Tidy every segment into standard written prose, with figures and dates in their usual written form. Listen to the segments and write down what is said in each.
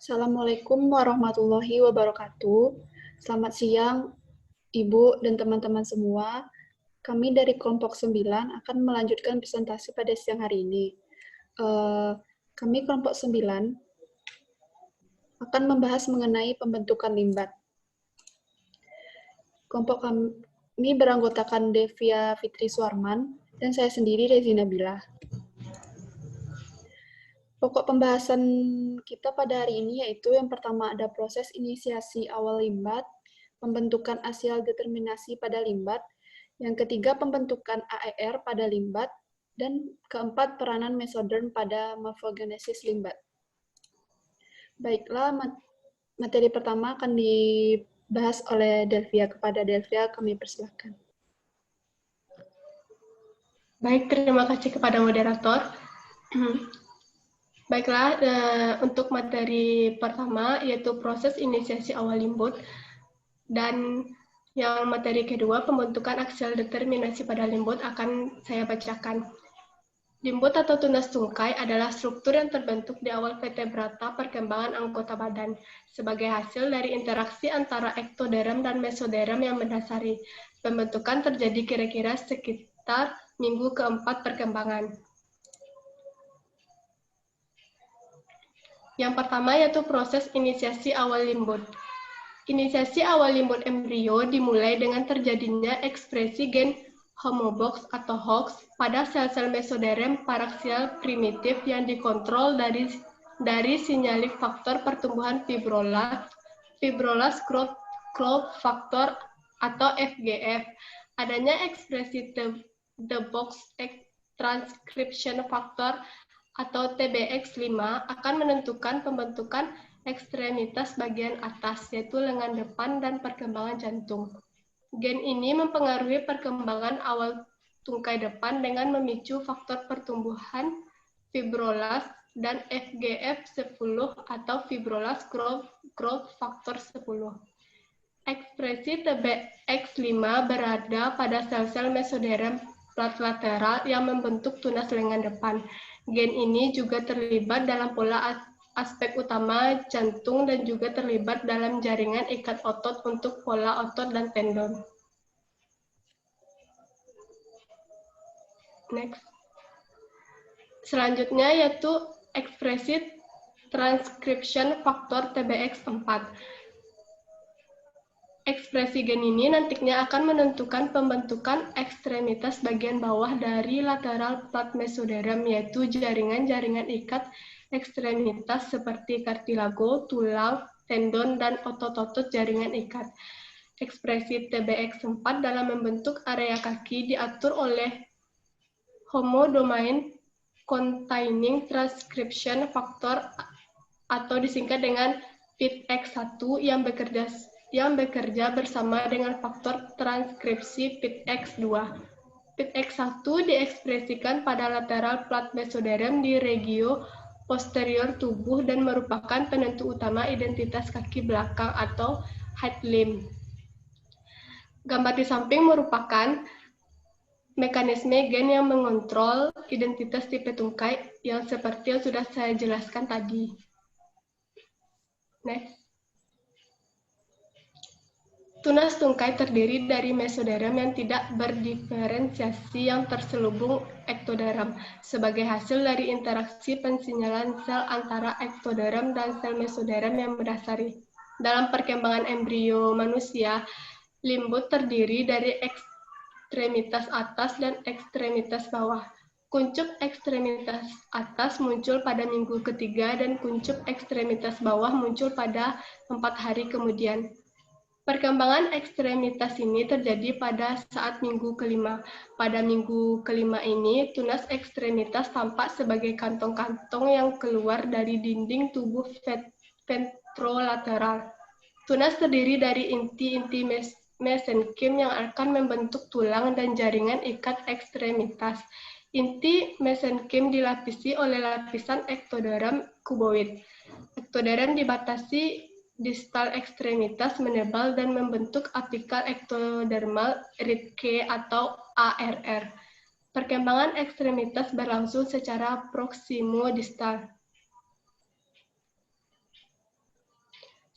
Assalamualaikum warahmatullahi wabarakatuh. Selamat siang, Ibu dan teman-teman semua. Kami dari kelompok 9 akan melanjutkan presentasi pada siang hari ini. Kami kelompok 9 akan membahas mengenai pembentukan limbat. Kelompok kami beranggotakan Devia Fitri Suarman dan saya sendiri Rezi Nabila. Pokok pembahasan kita pada hari ini yaitu yang pertama ada proses inisiasi awal limbat, pembentukan aksial determinasi pada limbat, yang ketiga pembentukan AER pada limbat, dan keempat peranan mesoderm pada morfogenesis limbat. Baiklah, materi pertama akan dibahas oleh Delvia. Kepada Delvia kami persilahkan. Baik, terima kasih kepada moderator. Baiklah, untuk materi pertama yaitu proses inisiasi awal limbat, dan yang materi kedua pembentukan aksial determinasi pada limbat akan saya bacakan. Limbat atau tunas tungkai adalah struktur yang terbentuk di awal vertebrata perkembangan anggota badan sebagai hasil dari interaksi antara ektoderm dan mesoderm yang mendasari. Pembentukan terjadi kira-kira sekitar minggu keempat perkembangan. Yang pertama yaitu proses inisiasi awal limbat. Inisiasi awal limbat embrio dimulai dengan terjadinya ekspresi gen homobox atau HOX pada sel-sel mesoderm paraksial primitif yang dikontrol dari sinyalik faktor pertumbuhan fibrolas growth factor atau FGF. Adanya ekspresi the box transcription factor atau TBX5 akan menentukan pembentukan ekstremitas bagian atas, yaitu lengan depan dan perkembangan jantung. Gen ini mempengaruhi perkembangan awal tungkai depan dengan memicu faktor pertumbuhan fibrolas dan FGF10 atau fibrolas growth factor 10. Ekspresi TBX5 berada pada sel-sel mesoderm lateral yang membentuk tunas lengan depan. Gen ini juga terlibat dalam pola aspek utama jantung dan juga terlibat dalam jaringan ikat otot untuk pola otot dan tendon. Next. Selanjutnya yaitu ekspresi transcription factor TBX4. Ekspresi gen ini nantinya akan menentukan pembentukan ekstremitas bagian bawah dari lateral plat mesoderm, yaitu jaringan-jaringan ikat ekstremitas seperti kartilago, tulang, tendon, dan otot-otot jaringan ikat. Ekspresi TBX4 dalam membentuk area kaki diatur oleh homodomain containing transcription factor atau disingkat dengan PITX1 yang bekerja bersama dengan faktor transkripsi PITX2. PITX1 diekspresikan pada lateral plat mesoderm di regio posterior tubuh dan merupakan penentu utama identitas kaki belakang atau hind limb. Gambar di samping merupakan mekanisme gen yang mengontrol identitas tipe tungkai yang seperti yang sudah saya jelaskan tadi. Next. Tunas tungkai terdiri dari mesoderm yang tidak berdiferensiasi yang terselubung ektoderm sebagai hasil dari interaksi pensinyalan sel antara ektoderm dan sel mesoderm yang mendasari. Dalam perkembangan embrio manusia, limbat terdiri dari ekstremitas atas dan ekstremitas bawah. Kuncup ekstremitas atas muncul pada minggu ketiga dan kuncup ekstremitas bawah muncul pada 4 hari kemudian. Perkembangan ekstremitas ini terjadi pada saat minggu kelima. Pada minggu kelima ini, tunas ekstremitas tampak sebagai kantong-kantong yang keluar dari dinding tubuh ventrolateral. Tunas terdiri dari inti-inti mesenkim yang akan membentuk tulang dan jaringan ikat ekstremitas. Inti mesenkim dilapisi oleh lapisan ektoderm kuboid. Ektoderm dibatasi distal ekstremitas menebal dan membentuk apikal ektodermal Ritke atau ARR. Perkembangan ekstremitas berlangsung secara proksimo-distal.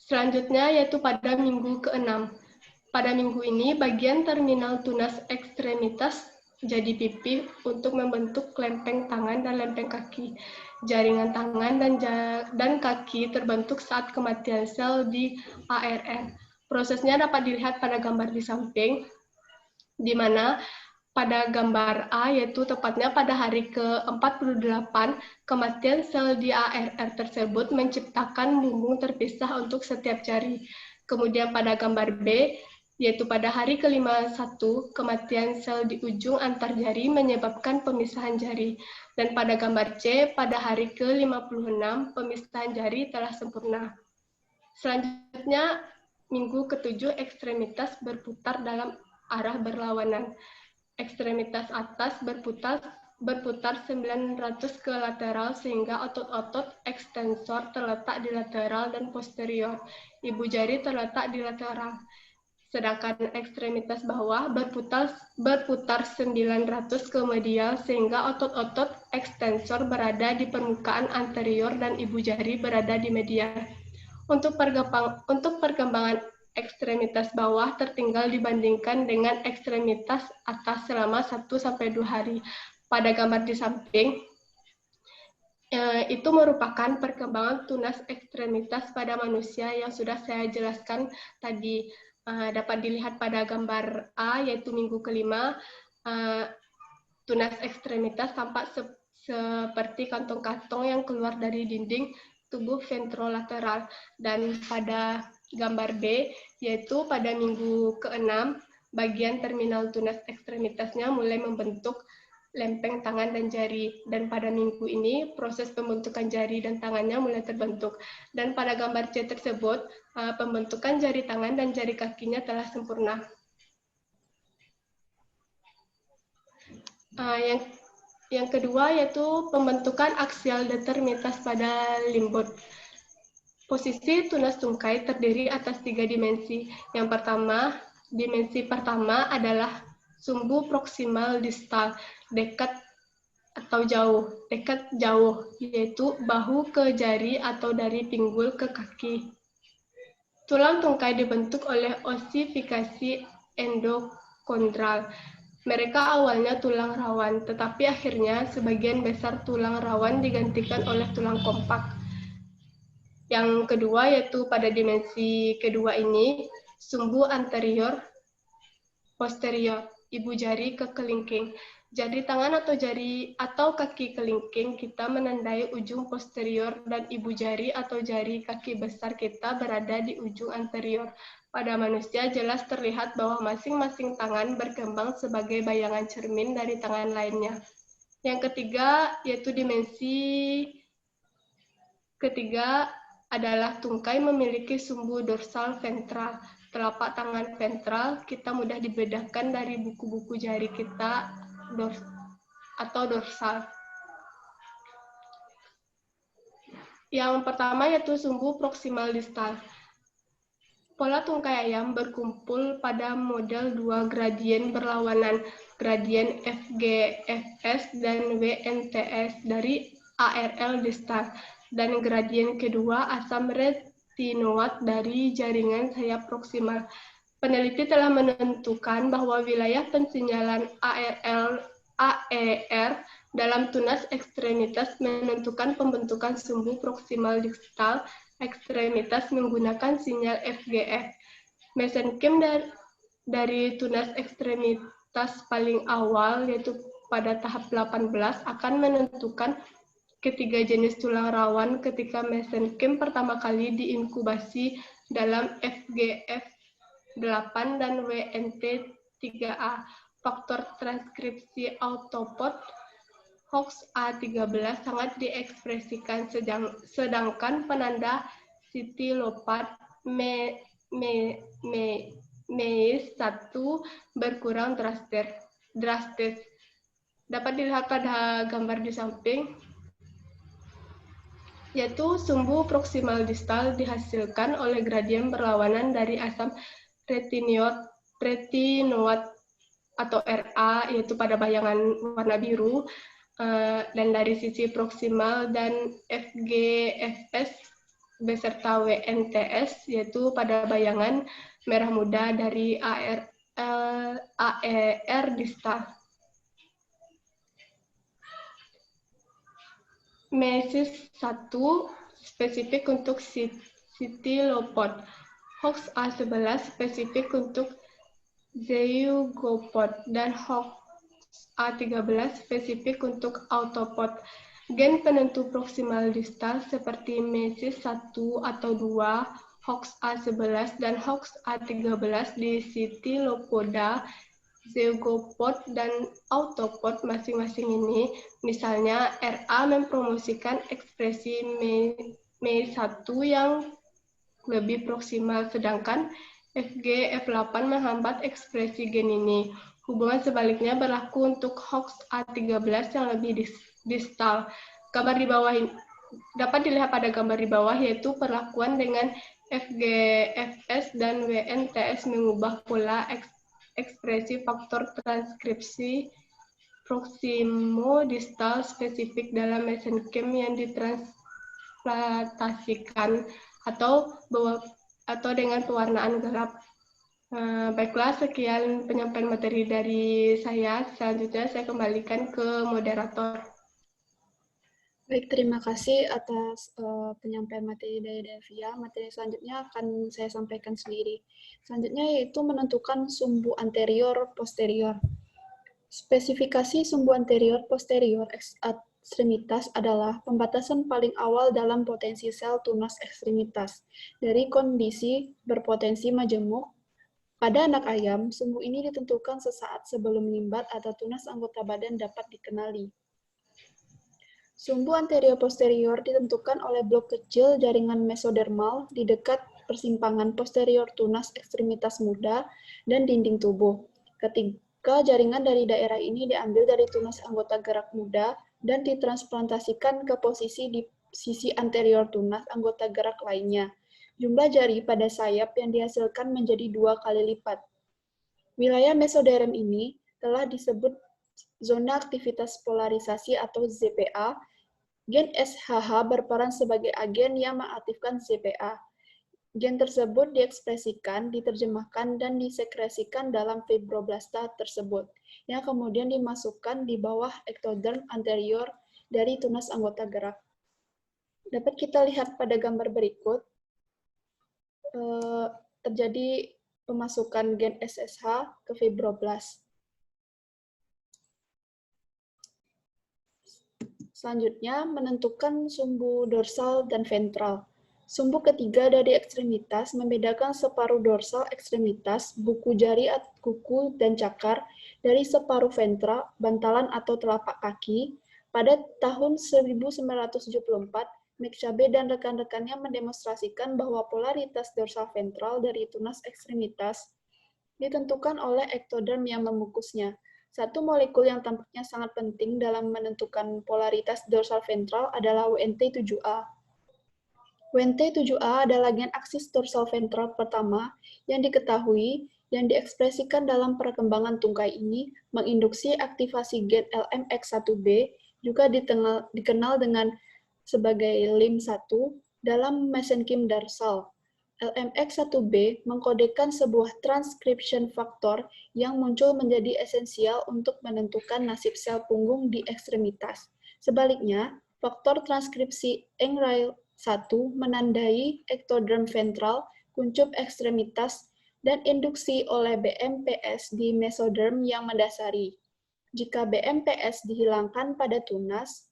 Selanjutnya yaitu pada minggu ke-6. Pada minggu ini, bagian terminal tunas ekstremitas jadi pipih untuk membentuk lempeng tangan dan lempeng kaki. Jaringan tangan dan kaki terbentuk saat kematian sel di ARR. Prosesnya dapat dilihat pada gambar di samping, di mana pada gambar A, yaitu tepatnya pada hari ke-48, kematian sel di ARR tersebut menciptakan bumbung terpisah untuk setiap jari. Kemudian pada gambar B, yaitu pada hari ke-51, kematian sel di ujung antar jari menyebabkan pemisahan jari. Dan pada gambar C, pada hari ke-56, pemisahan jari telah sempurna. Selanjutnya, minggu ke-7, ekstremitas berputar dalam arah berlawanan. Ekstremitas atas berputar 900 ke lateral sehingga otot-otot ekstensor terletak di lateral dan posterior. Ibu jari terletak di lateral. Sedangkan ekstremitas bawah berputar 900 ke medial sehingga otot-otot ekstensor berada di permukaan anterior dan ibu jari berada di medial. Untuk perkembangan ekstremitas bawah tertinggal dibandingkan dengan ekstremitas atas selama 1-2 hari. Pada gambar di samping, itu merupakan perkembangan tunas ekstremitas pada manusia yang sudah saya jelaskan tadi. Dapat dilihat pada gambar A, yaitu minggu ke-5, tunas ekstremitas tampak seperti kantong-kantong yang keluar dari dinding tubuh ventrolateral. Dan pada gambar B, yaitu pada minggu ke-6, bagian terminal tunas ekstremitasnya mulai membentuk lempeng tangan dan jari. Dan pada minggu ini, proses pembentukan jari dan tangannya mulai terbentuk. Dan pada gambar C tersebut, pembentukan jari tangan dan jari kakinya telah sempurna. Yang kedua yaitu pembentukan aksial determitas pada limbot. Posisi tunas tungkai terdiri atas 3 dimensi. Yang pertama, dimensi pertama adalah sumbu proksimal distal, dekat jauh, yaitu bahu ke jari atau dari pinggul ke kaki. Tulang tungkai dibentuk oleh osifikasi endokondral. Mereka awalnya tulang rawan, tetapi akhirnya sebagian besar tulang rawan digantikan oleh tulang kompak. Yang kedua yaitu pada dimensi kedua ini, sumbu anterior posterior, ibu jari ke kelingking. Jari tangan atau kaki kelingking kita menandai ujung posterior dan ibu jari atau jari kaki besar kita berada di ujung anterior. Pada manusia jelas terlihat bahwa masing-masing tangan berkembang sebagai bayangan cermin dari tangan lainnya. Yang ketiga yaitu dimensi ketiga adalah tungkai memiliki sumbu dorsal ventral. Telapak tangan ventral kita mudah dibedakan dari buku-buku jari kita atau dorsal. Yang pertama yaitu sumbu proksimal distal. Pola tungkai ayam berkumpul pada model 2 gradien berlawanan, gradien FGFS dan WNTS dari ARL distal, dan gradien kedua asam retinoat dari jaringan sayap proksimal. Peneliti telah menentukan bahwa wilayah pensinyalan AER dalam tunas ekstremitas menentukan pembentukan sumbu proksimal distal ekstremitas menggunakan sinyal FGF. Mesenchym dari tunas ekstremitas paling awal, yaitu pada tahap 18, akan menentukan ketiga jenis tulang rawan ketika mesenchym pertama kali diinkubasi dalam FGF8 dan WNT3A. Faktor transkripsi autopod HOX-A13 sangat diekspresikan, sedangkan penanda sitilopat MEIS1 berkurang drastis. Dapat dilihat pada gambar di samping, yaitu sumbu proksimal distal dihasilkan oleh gradien berlawanan dari asam retinoat atau RA, yaitu pada bayangan warna biru, dan dari sisi proksimal dan FGFS beserta WNTS, yaitu pada bayangan merah muda dari AER distal. Mesis 1 spesifik untuk Citylopod. Hoax A11 spesifik untuk Zeugopod dan hoax A13 spesifik untuk Autopod. Gen penentu proksimal distal seperti mesis 1 atau 2, hoax A11 dan hoax A13 di Citylopoda, Zeugopod, dan Autopod masing-masing ini, misalnya RA mempromosikan ekspresi Me1 yang lebih proksimal, sedangkan FG F8 menghambat ekspresi gen ini. Hubungan sebaliknya berlaku untuk hoax A13 yang lebih distal. Gambar di bawah ini dapat dilihat pada gambar di bawah, yaitu perlakuan dengan FGFS dan WNTS mengubah pola ekspresi faktor transkripsi proksimo-distal spesifik dalam mesenchyme yang ditransplantasikan atau dengan pewarnaan gelap. Baiklah, sekian penyampaian materi dari saya. Selanjutnya saya kembalikan ke moderator. Baik, terima kasih atas penyampaian materi dari Devia. Materi selanjutnya akan saya sampaikan sendiri. Selanjutnya yaitu menentukan sumbu anterior-posterior. Spesifikasi sumbu anterior-posterior ekstremitas adalah pembatasan paling awal dalam potensi sel tunas ekstremitas dari kondisi berpotensi majemuk. Pada anak ayam, sumbu ini ditentukan sesaat sebelum limbat atau tunas anggota badan dapat dikenali. Sumbu anterior-posterior ditentukan oleh blok kecil jaringan mesodermal di dekat persimpangan posterior tunas ekstremitas muda dan dinding tubuh. Ketika jaringan dari daerah ini diambil dari tunas anggota gerak muda dan ditransplantasikan ke posisi di sisi anterior tunas anggota gerak lainnya, jumlah jari pada sayap yang dihasilkan menjadi 2 kali lipat. Wilayah mesoderm ini telah disebut zona aktivitas polarisasi atau ZPA. Gen SHH berperan sebagai agen yang mengaktifkan ZPA. Gen tersebut diekspresikan, diterjemahkan, dan disekresikan dalam fibroblasta tersebut, yang kemudian dimasukkan di bawah ektoderm anterior dari tunas anggota gerak. Dapat kita lihat pada gambar berikut, terjadi pemasukan gen SSH ke fibroblast. Selanjutnya, menentukan sumbu dorsal dan ventral. Sumbu ketiga dari ekstremitas membedakan separuh dorsal ekstremitas, buku jari, kuku, dan cakar dari separuh ventral, bantalan atau telapak kaki. Pada tahun 1974, McCabe dan rekan-rekannya mendemonstrasikan bahwa polaritas dorsal ventral dari tunas ekstremitas ditentukan oleh ektoderm yang membungkusnya. Satu molekul yang tampaknya sangat penting dalam menentukan polaritas dorsal ventral adalah WNT7A. WNT7A adalah gen aksis dorsal ventral pertama yang diketahui yang diekspresikan dalam perkembangan tungkai ini menginduksi aktivasi gen LMX1B, juga dikenal dengan sebagai LIM1 dalam mesenchyme dorsal. LMX1B mengkodekan sebuah transcription factor yang muncul menjadi esensial untuk menentukan nasib sel punggung di ekstremitas. Sebaliknya, faktor transkripsi ENGREL1 menandai ektoderm ventral, kuncup ekstremitas, dan induksi oleh BMPS di mesoderm yang mendasari. Jika BMPS dihilangkan pada tunas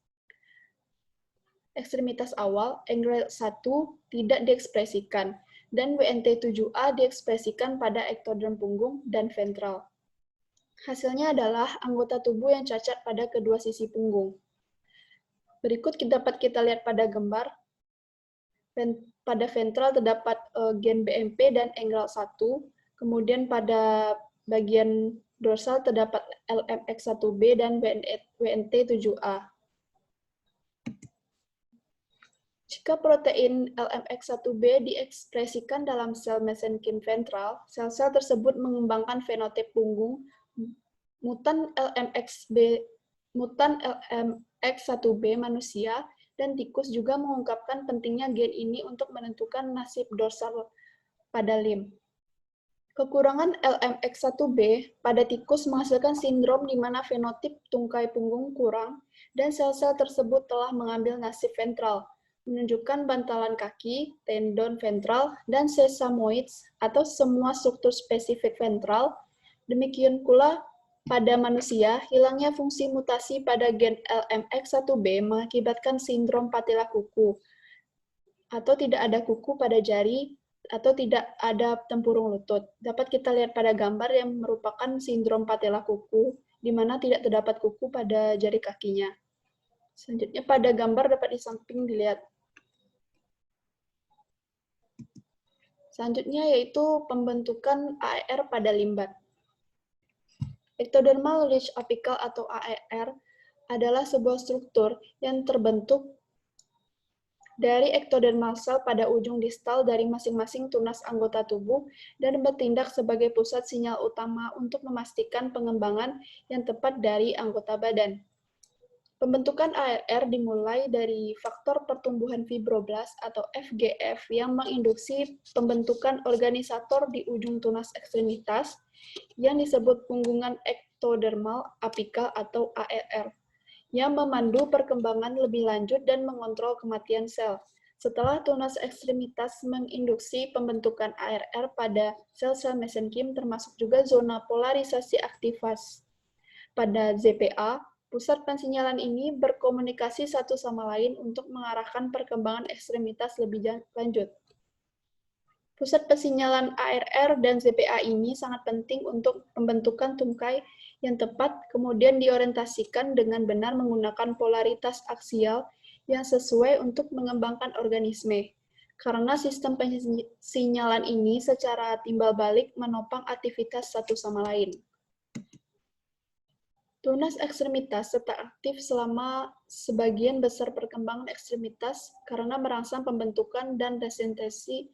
ekstremitas awal, ENGREL1 tidak diekspresikan, dan WNT7A diekspresikan pada ektoderm punggung dan ventral. Hasilnya adalah anggota tubuh yang cacat pada kedua sisi punggung. Berikut dapat kita lihat pada gambar. Pada ventral terdapat gen BMP dan ENGREL1, kemudian pada bagian dorsal terdapat LMX1B dan WNT7A. Jika protein LMX1B diekspresikan dalam sel mesenchyme ventral, sel-sel tersebut mengembangkan fenotip punggung. Mutan LMX1B manusia dan tikus juga mengungkapkan pentingnya gen ini untuk menentukan nasib dorsal pada lim. Kekurangan LMX1B pada tikus menghasilkan sindrom di mana fenotip tungkai punggung kurang dan sel-sel tersebut telah mengambil nasib ventral, menunjukkan bantalan kaki, tendon ventral, dan sesamoids atau semua struktur spesifik ventral. Demikian pula pada manusia, hilangnya fungsi mutasi pada gen LMX1B mengakibatkan sindrom patella kuku, atau tidak ada kuku pada jari, atau tidak ada tempurung lutut. Dapat kita lihat pada gambar yang merupakan sindrom patella kuku, di mana tidak terdapat kuku pada jari kakinya. Selanjutnya pada gambar dapat di samping dilihat. Selanjutnya yaitu pembentukan AER pada limbat. Ectodermal ridge apical atau AER adalah sebuah struktur yang terbentuk dari ektodermal sel pada ujung distal dari masing-masing tunas anggota tubuh dan bertindak sebagai pusat sinyal utama untuk memastikan pengembangan yang tepat dari anggota badan. Pembentukan ARR dimulai dari faktor pertumbuhan fibroblast atau FGF yang menginduksi pembentukan organisator di ujung tunas ekstremitas yang disebut punggungan ektodermal apikal atau ARR, yang memandu perkembangan lebih lanjut dan mengontrol kematian sel. Setelah tunas ekstremitas menginduksi pembentukan ARR pada sel-sel mesenkim, termasuk juga zona polarisasi aktivas pada ZPA, pusat pensinyalan ini berkomunikasi satu sama lain untuk mengarahkan perkembangan ekstremitas lebih lanjut. Pusat pensinyalan ARR dan ZPA ini sangat penting untuk pembentukan tungkai yang tepat, kemudian diorientasikan dengan benar menggunakan polaritas aksial yang sesuai untuk mengembangkan organisme. Karena sistem pensinyalan ini secara timbal balik menopang aktivitas satu sama lain. Tunas ekstremitas tetap aktif selama sebagian besar perkembangan ekstremitas karena merangsang pembentukan dan resentrasi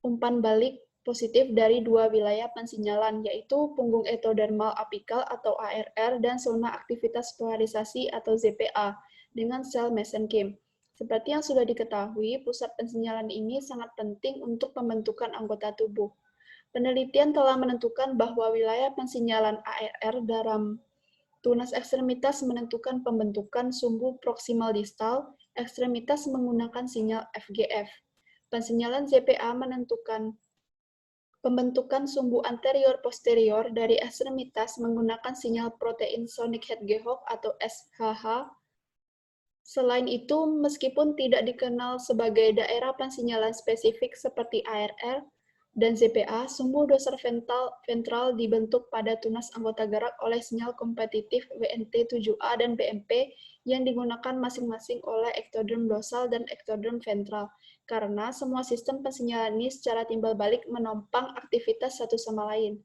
umpan balik positif dari dua wilayah pensinyalan, yaitu punggung ektodermal apikal atau ARR dan zona aktivitas polarisasi atau ZPA dengan sel mesenkim. Seperti yang sudah diketahui, pusat pensinyalan ini sangat penting untuk pembentukan anggota tubuh. Penelitian telah menentukan bahwa wilayah pensinyalan ARR dalam tunas ekstremitas menentukan pembentukan sumbu proksimal distal, ekstremitas menggunakan sinyal FGF. Pensinyalan ZPA menentukan pembentukan sumbu anterior-posterior dari ekstremitas menggunakan sinyal protein sonic Hedgehog atau SHH. Selain itu, meskipun tidak dikenal sebagai daerah pensinyalan spesifik seperti ARR dan ZPA, sumbu dorsal ventral dibentuk pada tunas anggota gerak oleh sinyal kompetitif WNT7A dan BMP yang digunakan masing-masing oleh ektoderm dorsal dan ektoderm ventral, karena semua sistem pensinyalan ini secara timbal balik menopang aktivitas satu sama lain.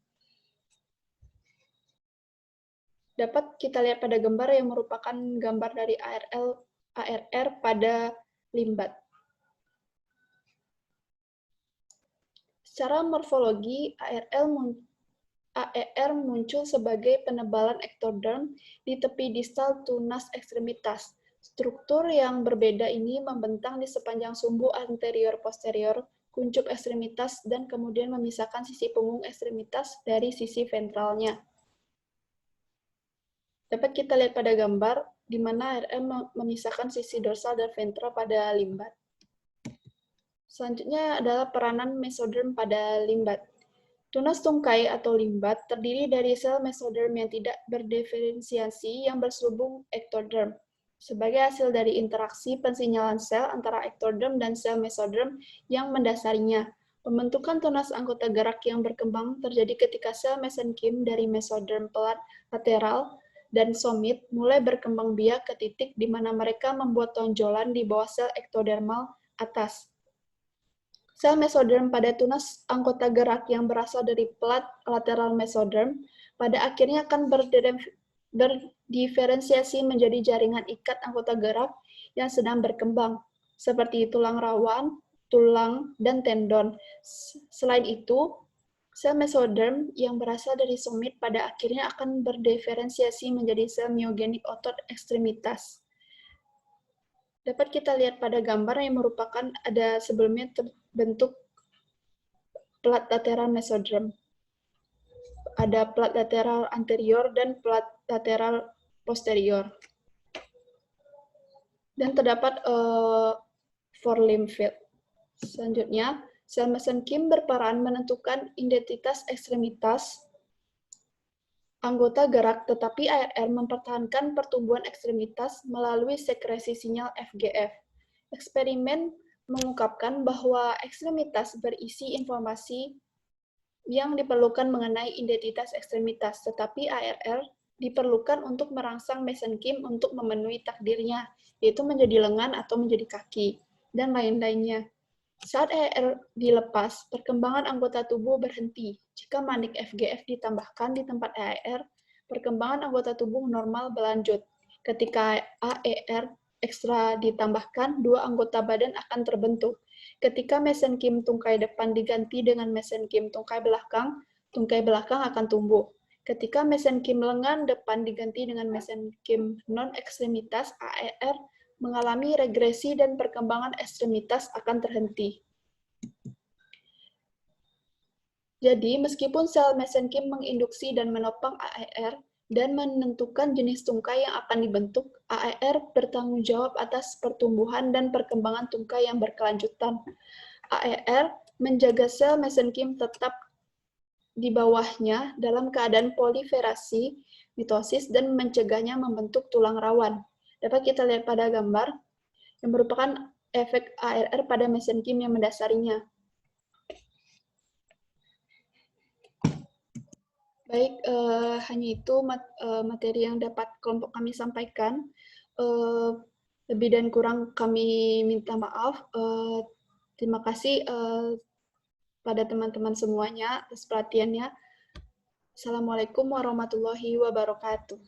Dapat kita lihat pada gambar yang merupakan gambar dari ARR pada limbat. Secara morfologi, AER muncul sebagai penebalan ektoderm di tepi distal tunas ekstremitas. Struktur yang berbeda ini membentang di sepanjang sumbu anterior-posterior kuncup ekstremitas dan kemudian memisahkan sisi punggung ekstremitas dari sisi ventralnya. Dapat kita lihat pada gambar di mana ARR memisahkan sisi dorsal dan ventral pada limbat. Selanjutnya adalah peranan mesoderm pada limbat. Tunas tungkai atau limbat terdiri dari sel mesoderm yang tidak berdiferensiasi yang berselubung ektoderm. Sebagai hasil dari interaksi pensinyalan sel antara ektoderm dan sel mesoderm yang mendasarinya, pembentukan tunas anggota gerak yang berkembang terjadi ketika sel mesenkim dari mesoderm pelat lateral dan somit mulai berkembang biak ke titik di mana mereka membuat tonjolan di bawah sel ektodermal atas. Sel mesoderm pada tunas anggota gerak yang berasal dari pelat lateral mesoderm pada akhirnya akan berdiferensiasi menjadi jaringan ikat anggota gerak yang sedang berkembang, seperti tulang rawan, tulang, dan tendon. Selain itu, sel mesoderm yang berasal dari somit pada akhirnya akan berdiferensiasi menjadi sel myogenik otot ekstremitas. Dapat kita lihat pada gambar yang merupakan ada sebelumnya terbentuk plat lateral mesoderm. Ada plat lateral anterior dan plat lateral posterior. Dan terdapat forelimb field. Selanjutnya, sel mesenkim berperan menentukan identitas ekstremitas anggota gerak, tetapi ARR mempertahankan pertumbuhan ekstremitas melalui sekresi sinyal FGF. Eksperimen mengungkapkan bahwa ekstremitas berisi informasi yang diperlukan mengenai identitas ekstremitas, tetapi ARR diperlukan untuk merangsang mesenkim untuk memenuhi takdirnya, yaitu menjadi lengan atau menjadi kaki, dan lain-lainnya. Saat ARR dilepas, perkembangan anggota tubuh berhenti. Jika manik FGF ditambahkan di tempat ARR, perkembangan anggota tubuh normal berlanjut. Ketika AER ekstra ditambahkan, dua anggota badan akan terbentuk. Ketika mesenkim tungkai depan diganti dengan mesenkim tungkai belakang akan tumbuh. Ketika mesenkim lengan depan diganti dengan mesenkim non-ekstremitas, AER mengalami regresi dan perkembangan ekstremitas akan terhenti. Jadi, meskipun sel mesenkim menginduksi dan menopang AER dan menentukan jenis tungkai yang akan dibentuk, AER bertanggung jawab atas pertumbuhan dan perkembangan tungkai yang berkelanjutan. AER menjaga sel mesenkim tetap di bawahnya dalam keadaan proliferasi, mitosis, dan mencegahnya membentuk tulang rawan. Dapat kita lihat pada gambar yang merupakan efek ARR pada mesenkim yang mendasarinya. Baik, hanya itu materi yang dapat kelompok kami sampaikan. Lebih dan kurang kami minta maaf. Terima kasih pada teman-teman semuanya atas perhatiannya. Assalamualaikum warahmatullahi wabarakatuh.